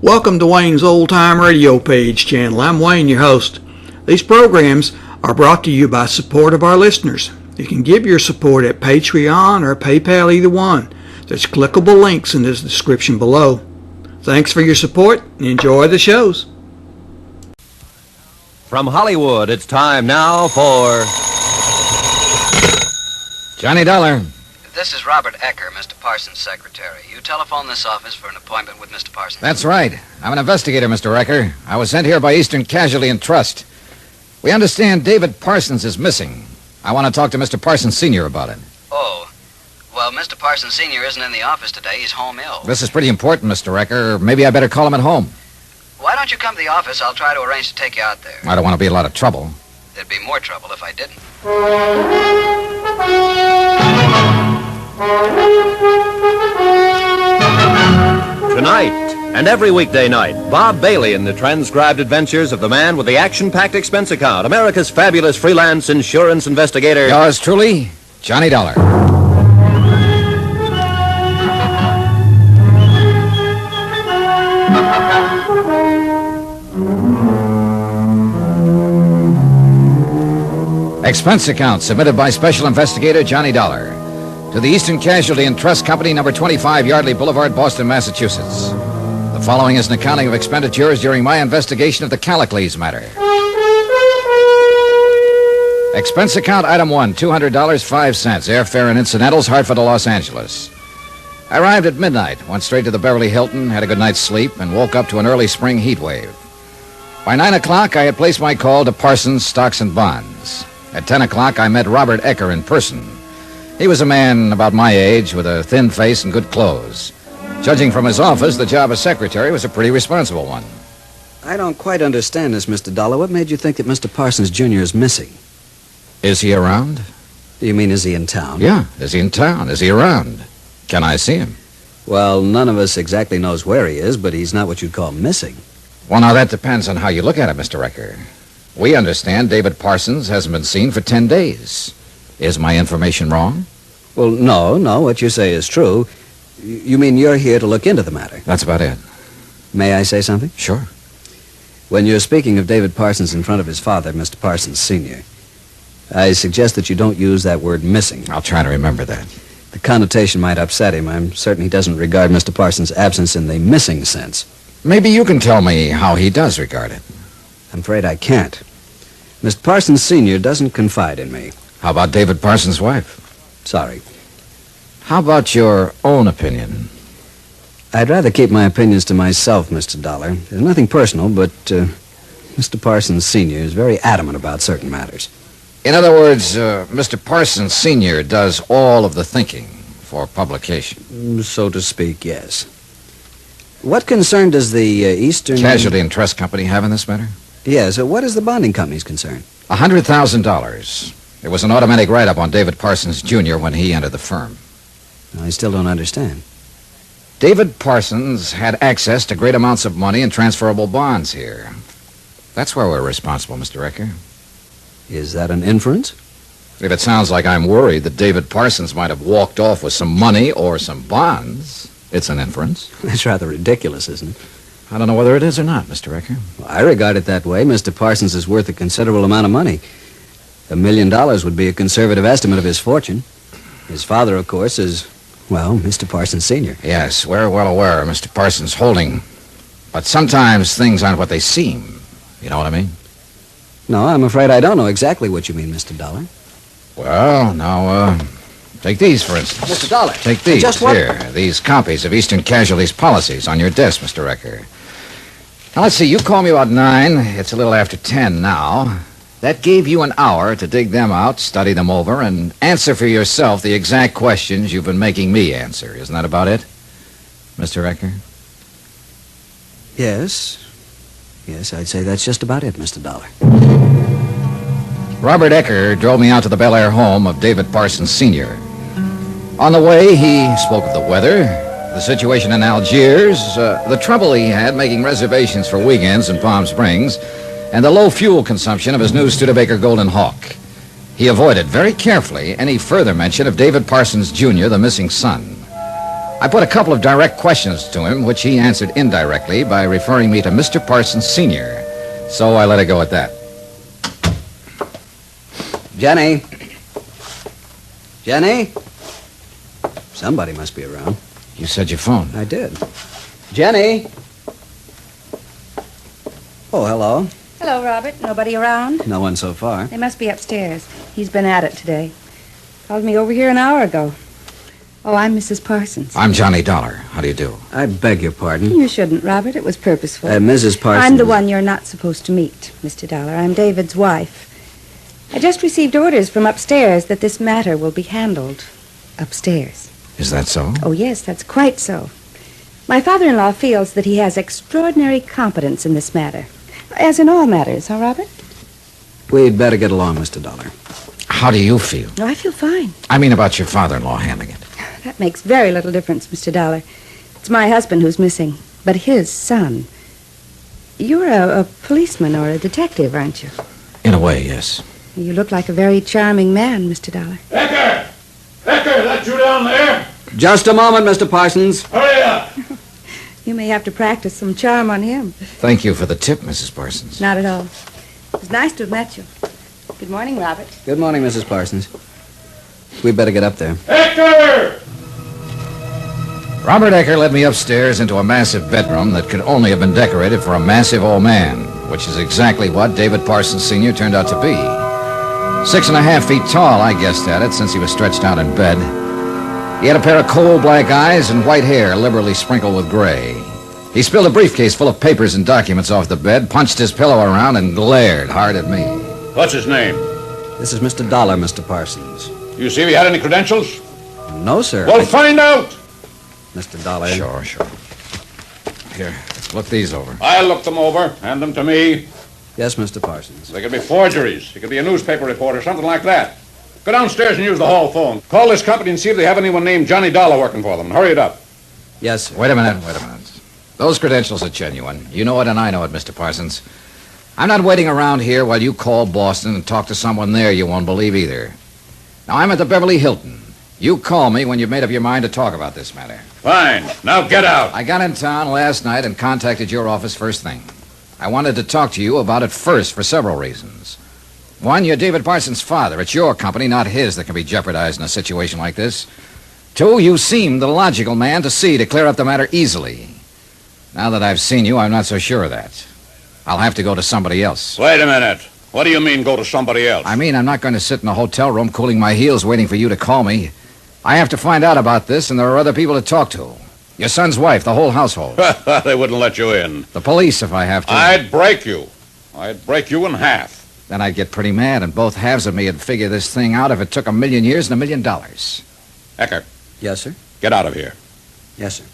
Welcome to Wayne's Old Time Radio Page channel. I'm Wayne, your host. These programs are brought to you by support of our listeners. You can give your support at Patreon or PayPal, either one. There's clickable links in the description below. Thanks for your support and enjoy the shows. From Hollywood, it's time now for Johnny Dollar. This is Robert Ecker, Mr. Parsons' secretary. You telephone this office for an appointment with Mr. Parsons. That's right. I'm an investigator, Mr. Ecker. I was sent here by Eastern Casualty and Trust. We understand David Parsons is missing. I want to talk to Mr. Parsons Senior about it. Oh. Well, Mr. Parsons Senior isn't in the office today. He's home ill. This is pretty important, Mr. Ecker. Maybe I better call him at home. Why don't you come to the office? I'll try to arrange to take you out there. I don't want to be a lot of trouble. There'd be more trouble if I didn't. Tonight, and every weekday night, Bob Bailey in the transcribed adventures of the man with the action-packed expense account, America's fabulous freelance insurance investigator. Yours truly, Johnny Dollar. Expense account submitted by Special Investigator Johnny Dollar to the Eastern Casualty and Trust Company, number 25 Yardley Boulevard, Boston, Massachusetts. The following is an accounting of expenditures during my investigation of the Callicles matter. Expense account item 1, $200, 5 cents, airfare and incidentals, Hartford to Los Angeles. I arrived at midnight, went straight to the Beverly Hilton, had a good night's sleep, and woke up to an early spring heat wave. By 9 o'clock, I had placed my call to Parsons Stocks and Bonds. At 10 o'clock, I met Robert Ecker in person. He was a man about my age with a thin face and good clothes. Judging from his office, the job as secretary was a pretty responsible one. I don't quite understand this, Mr. Dollar. What made you think that Mr. Parsons Jr. is missing? Is he around? Do you mean, is he in town? Yeah, is he in town? Is he around? Can I see him? Well, none of us exactly knows where he is, but he's not what you'd call missing. Well, now, that depends on how you look at it, Mr. Ecker. We understand David Parsons hasn't been seen for 10 days. Is my information wrong? Well, no, what you say is true. You mean you're here to look into the matter? That's about it. May I say something? Sure. When you're speaking of David Parsons in front of his father, Mr. Parsons Senior, I suggest that you don't use that word missing. I'll try to remember that. The connotation might upset him. I'm certain he doesn't regard Mr. Parsons' absence in the missing sense. Maybe you can tell me how he does regard it. I'm afraid I can't. Mr. Parsons Senior doesn't confide in me. How about David Parsons' wife? Sorry. How about your own opinion? I'd rather keep my opinions to myself, Mr. Dollar. There's nothing personal, but Mr. Parsons Senior is very adamant about certain matters. In other words, Mr. Parsons Senior does all of the thinking for publication. So to speak, yes. What concern does the Eastern... Casualty and Trust Company have in this matter? Yes, what is the bonding company's concern? $100,000. It was an automatic write-up on David Parsons Jr. when he entered the firm. I still don't understand. David Parsons had access to great amounts of money in transferable bonds here. That's where we're responsible, Mr. Ecker. Is that an inference? If it sounds like I'm worried that David Parsons might have walked off with some money or some bonds, it's an inference. That's rather ridiculous, isn't it? I don't know whether it is or not, Mr. Ecker. Well, I regard it that way. Mr. Parsons is worth a considerable amount of money. $1 million would be a conservative estimate of his fortune. His father, of course, is, well, Mr. Parsons Senior. Yes, we're well aware of Mr. Parsons' holding. But sometimes things aren't what they seem. You know what I mean? No, I'm afraid I don't know exactly what you mean, Mr. Dollar. Well, now, take these, for instance. Mr. Dollar. Take these, Just what? here. These copies of Eastern Casualty's policies on your desk, Mr. Ecker. Now, let's see. You called me about 9. It's a little after 10 now. That gave you an hour to dig them out, study them over, and answer for yourself the exact questions you've been making me answer. Isn't that about it, Mr. Ecker? Yes. Yes, I'd say that's just about it, Mr. Dollar. Robert Ecker drove me out to the Bel Air home of David Parsons Sr. On the way, he spoke of the weather, the situation in Algiers, the trouble he had making reservations for weekends in Palm Springs, and the low fuel consumption of his new Studebaker Golden Hawk. He avoided very carefully any further mention of David Parsons Jr., the missing son. I put a couple of direct questions to him, which he answered indirectly by referring me to Mr. Parsons Senior. So I let it go at that. Jenny? Jenny? Somebody must be around. You said your phone. I did. Jenny? Oh, hello. Hello, Robert. Nobody around? No one so far. They must be upstairs. He's been at it today. Called me over here an hour ago. Oh, I'm Mrs. Parsons. I'm Johnny Dollar. How do you do? I beg your pardon. You shouldn't, Robert. It was purposeful. Mrs. Parsons. I'm the one you're not supposed to meet, Mr. Dollar. I'm David's wife. I just received orders from upstairs that this matter will be handled upstairs. Is that so? Oh, yes, that's quite so. My father-in-law feels that he has extraordinary competence in this matter. As in all matters, huh, Robert? We'd better get along, Mr. Dollar. How do you feel? Oh, I feel fine. I mean about your father-in-law handling it. That makes very little difference, Mr. Dollar. It's my husband who's missing, but his son. You're a policeman or a detective, aren't you? In a way, yes. You look like a very charming man, Mr. Dollar. Ecker! Ecker, that you down there? Just a moment, Mr. Parsons. Hurry up! You may have to practice some charm on him. Thank you for the tip, Mrs. Parsons. Not at all. It was nice to have met you. Good morning, Robert. Good morning, Mrs. Parsons. We'd better get up there. Ecker! Robert Ecker led me upstairs into a massive bedroom that could only have been decorated for a massive old man, which is exactly what David Parsons Sr. turned out to be. 6.5 feet tall, I guessed at it, since he was stretched out in bed. He had a pair of coal black eyes and white hair liberally sprinkled with gray. He spilled a briefcase full of papers and documents off the bed, punched his pillow around, and glared hard at me. What's his name? This is Mr. Dollar, Mr. Parsons. You see if he had any credentials? No, sir. Well, find out! Mr. Dollar. Sure. Here, look these over. I'll look them over. Hand them to me. Yes, Mr. Parsons. They could be forgeries. It could be a newspaper reporter, something like that. Go downstairs and use the hall phone. Call this company and see if they have anyone named Johnny Dollar working for them. And hurry it up. Yes, sir. Wait a minute. Those credentials are genuine. You know it and I know it, Mr. Parsons. I'm not waiting around here while you call Boston and talk to someone there you won't believe either. Now, I'm at the Beverly Hilton. You call me when you've made up your mind to talk about this matter. Fine. Now get out. I got in town last night and contacted your office first thing. I wanted to talk to you about it first for several reasons. One, you're David Parsons' father. It's your company, not his, that can be jeopardized in a situation like this. Two, you seem the logical man to see to clear up the matter easily. Now that I've seen you, I'm not so sure of that. I'll have to go to somebody else. Wait a minute. What do you mean go to somebody else? I mean, I'm not going to sit in a hotel room cooling my heels waiting for you to call me. I have to find out about this, and there are other people to talk to. Your son's wife, the whole household. They wouldn't let you in. The police, if I have to. I'd break you. I'd break you in half. Then I'd get pretty mad, and both halves of me would figure this thing out if it took 1,000,000 years and $1 million. Ecker, Yes, sir. get out of here. Yes, sir.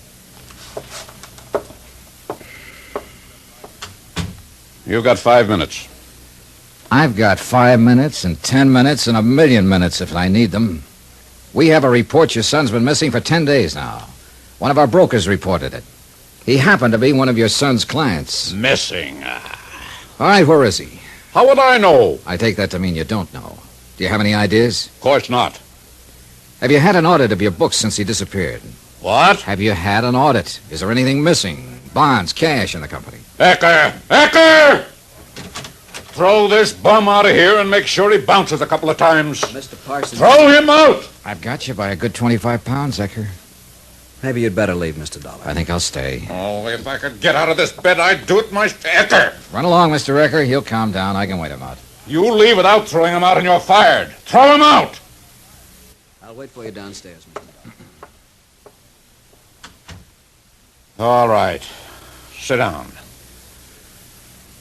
You've got 5 minutes. I've got 5 minutes and 10 minutes and 1,000,000 minutes if I need them. We have a report your son's been missing for 10 days now. One of our brokers reported it. He happened to be one of your son's clients. Missing. All right, where is he? How would I know? I take that to mean you don't know. Do you have any ideas? Of course not. Have you had an audit of your books since he disappeared? What? Have you had an audit? Is there anything missing? Bonds, cash in the company? Ecker! Ecker! Throw this bum out of here and make sure he bounces a couple of times. Mr. Parsons. Throw him out! I've got you by a good 25 pounds, Ecker. Maybe you'd better leave, Mr. Dollar. I think I'll stay. Oh, if I could get out of this bed, I'd do it myself. Ecker! Run along, Mr. Ecker. He'll calm down. I can wait him out. You leave without throwing him out and you're fired. Throw him out! I'll wait for you downstairs, Mr. Dollar. All right. Sit down.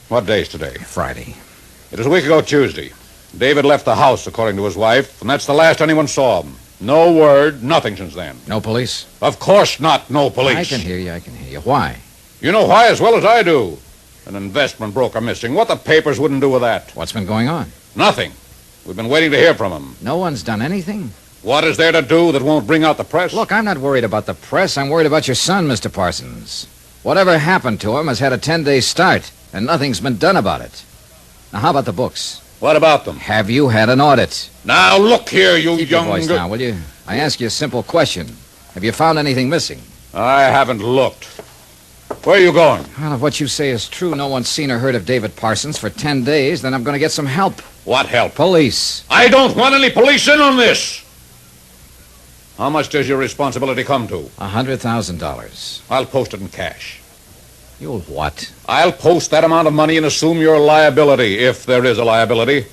What day's today? Friday. It was a week ago Tuesday. David left the house, according to his wife, and that's the last anyone saw him. No word, nothing since then. No police? Of course not, no police. I can hear you. Why? You know why as well as I do. An investment broker missing. What the papers wouldn't do with that? What's been going on? Nothing. We've been waiting to hear from him. No one's done anything? What is there to do that won't bring out the press? Look, I'm not worried about the press. I'm worried about your son, Mr. Parsons. Whatever happened to him has had a 10-day start, and nothing's been done about it. Now, how about the books? What about them? Have you had an audit? Now, look here, you Keep your young... voice down, will you? I ask you a simple question. Have you found anything missing? I haven't looked. Where are you going? Well, if what you say is true, no one's seen or heard of David Parsons for 10 days, then I'm going to get some help. What help? Police. I don't want any police in on this. How much does your responsibility come to? $100,000. I'll post it in cash. You'll what? I'll post that amount of money and assume your liability, if there is a liability.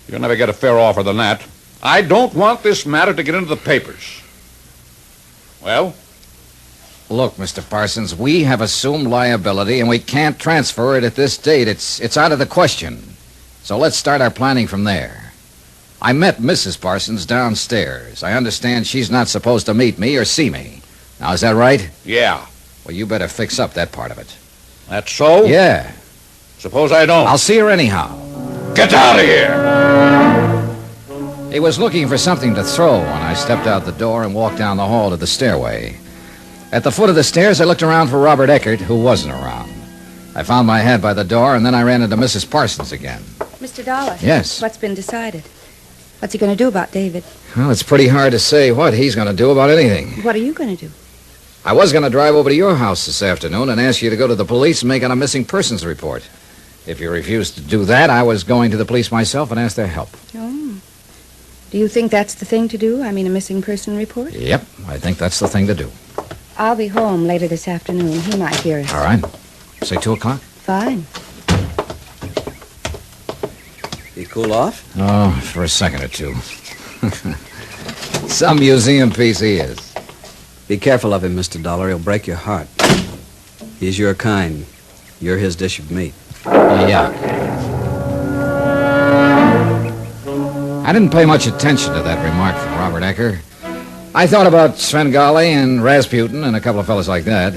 You'll never get a fair offer than that. I don't want this matter to get into the papers. Well? Look, Mr. Parsons, we have assumed liability, and we can't transfer it at this date. It's out of the question. So let's start our planning from there. I met Mrs. Parsons downstairs. I understand she's not supposed to meet me or see me. Now, is that right? Yeah. Well, you better fix up that part of it. That's so? Yeah. Suppose I don't. I'll see her anyhow. Get out of here! He was looking for something to throw when I stepped out the door and walked down the hall to the stairway. At the foot of the stairs, I looked around for Robert Eckert, who wasn't around. I found my hat by the door, and then I ran into Mrs. Parsons again. Mr. Dollar. Yes? What's been decided? What's he going to do about David? Well, it's pretty hard to say what he's going to do about anything. What are you going to do? I was going to drive over to your house this afternoon and ask you to go to the police and make out a missing persons report. If you refused to do that, I was going to the police myself and ask their help. Oh. Do you think that's the thing to do? I mean, a missing person report? Yep, I think that's the thing to do. I'll be home later this afternoon. He might hear us. All right. Say 2 o'clock? Fine. You cool off? Oh, for a second or two. Some museum piece he is. Be careful of him, Mr. Dollar. He'll break your heart. He's your kind. You're his dish of meat. Yeah. I didn't pay much attention to that remark from Robert Ecker. I thought about Svengali and Rasputin and a couple of fellas like that.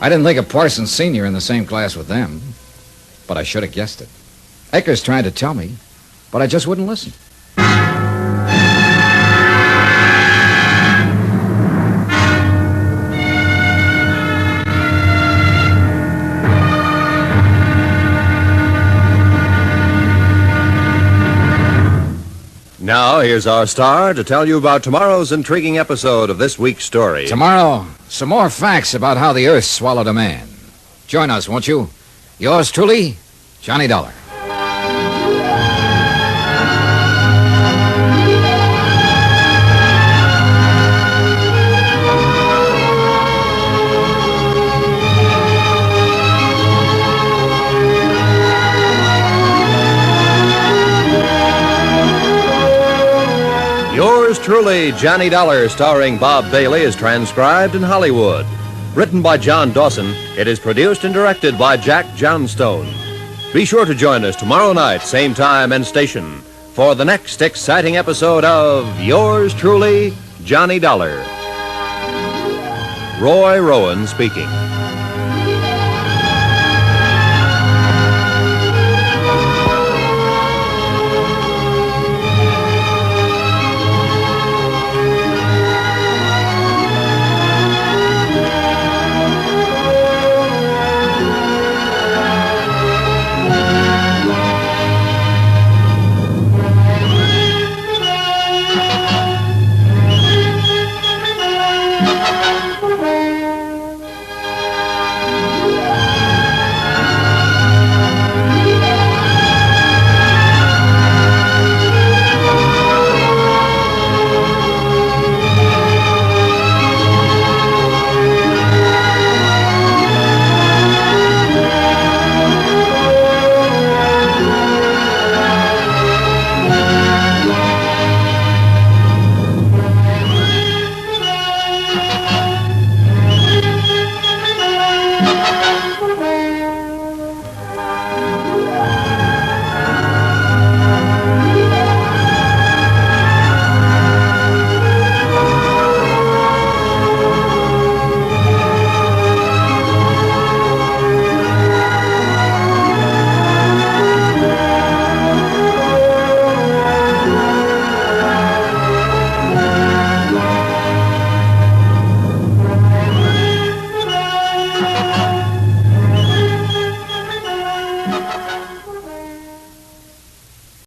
I didn't think of Parsons Senior in the same class with them. But I should have guessed it. Ecker's tried to tell me, but I just wouldn't listen. Now, here's our star to tell you about tomorrow's intriguing episode of this week's story. Tomorrow, some more facts about how the Earth swallowed a man. Join us, won't you? Yours truly, Johnny Dollar. Yours truly, Johnny Dollar, starring Bob Bailey, is transcribed in Hollywood. Written by John Dawson, it is produced and directed by Jack Johnstone. Be sure to join us tomorrow night, same time and station, for the next exciting episode of Yours truly, Johnny Dollar. Roy Rowan speaking.